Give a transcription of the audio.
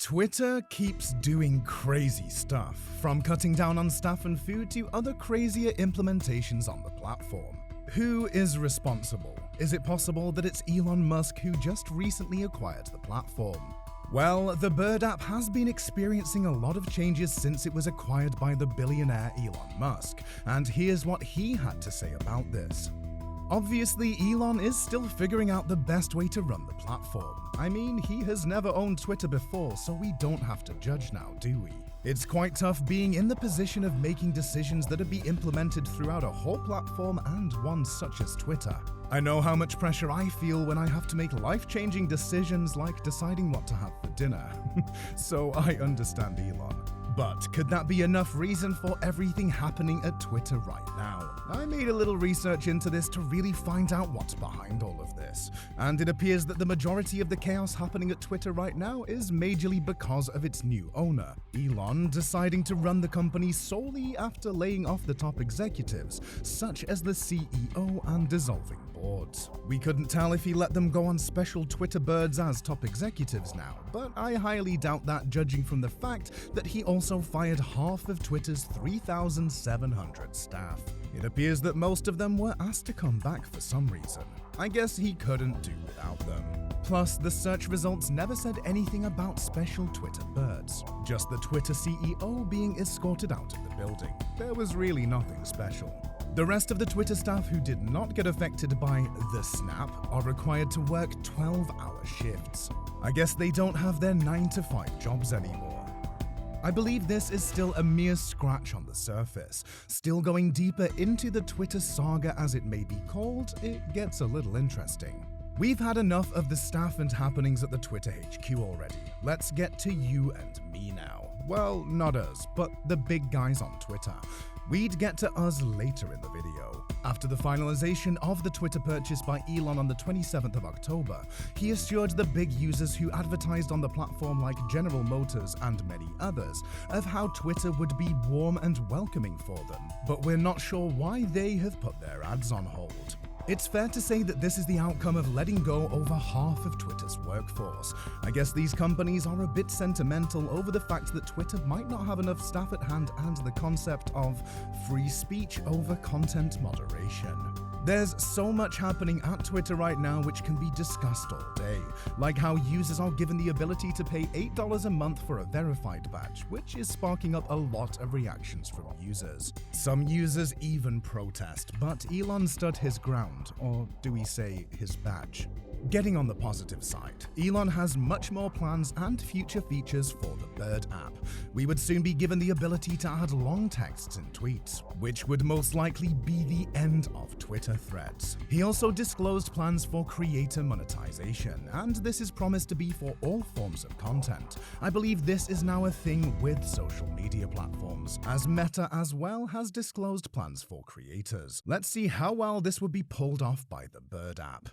Twitter keeps doing crazy stuff, from cutting down on staff and food to other crazier implementations on the platform. Who is responsible? Is it possible that it's Elon Musk who just recently acquired the platform? Well, the Bird app has been experiencing a lot of changes since it was acquired by the billionaire Elon Musk, and here's what he had to say about this. Obviously, Elon is still figuring out the best way to run the platform. I mean, he has never owned Twitter before, so we don't have to judge now, do we? It's quite tough being in the position of making decisions that are be implemented throughout a whole platform and one such as Twitter. I know how much pressure I feel when I have to make life-changing decisions like deciding what to have for dinner. So I understand Elon. But could that be enough reason for everything happening at Twitter right now? I made a little research into this to really find out what's behind all of this, and it appears that the majority of the chaos happening at Twitter right now is majorly because of its new owner, Elon, deciding to run the company solely after laying off the top executives, such as the CEO, and dissolving boards. We couldn't tell if he let them go on special Twitter birds as top executives now, but I highly doubt that, judging from the fact that he also fired half of Twitter's 3,700 staff. It appears that most of them were asked to come back for some reason. I guess he couldn't do without them. Plus, the search results never said anything about special Twitter birds, just the Twitter CEO being escorted out of the building. There was really nothing special. The rest of the Twitter staff who did not get affected by the snap are required to work 12-hour shifts. I guess they don't have their 9-to-5 jobs anymore. I believe this is still a mere scratch on the surface. Still going deeper into the Twitter saga, as it may be called, it gets a little interesting. We've had enough of the staff and happenings at the Twitter HQ already. Let's get to you and me now. Well, not us, but the big guys on Twitter. We'd get to us later in the video. After the finalization of the Twitter purchase by Elon on the 27th of October, he assured the big users who advertised on the platform like General Motors and many others of how Twitter would be warm and welcoming for them, but we're not sure why they have put their ads on hold. It's fair to say that this is the outcome of letting go over half of Twitter's workforce. I guess these companies are a bit sentimental over the fact that Twitter might not have enough staff at hand and the concept of free speech over content moderation. There's so much happening at Twitter right now which can be discussed all day, like how users are given the ability to pay $8 a month for a verified badge, which is sparking up a lot of reactions from users. Some users even protest, but Elon stood his ground, or do we say his badge? Getting on the positive side, Elon has much more plans and future features for the Bird app. We would soon be given the ability to add long texts in tweets, which would most likely be the end of Twitter threads. He also disclosed plans for creator monetization, and this is promised to be for all forms of content. I believe this is now a thing with social media platforms, as Meta as well has disclosed plans for creators. Let's see how well this would be pulled off by the Bird app.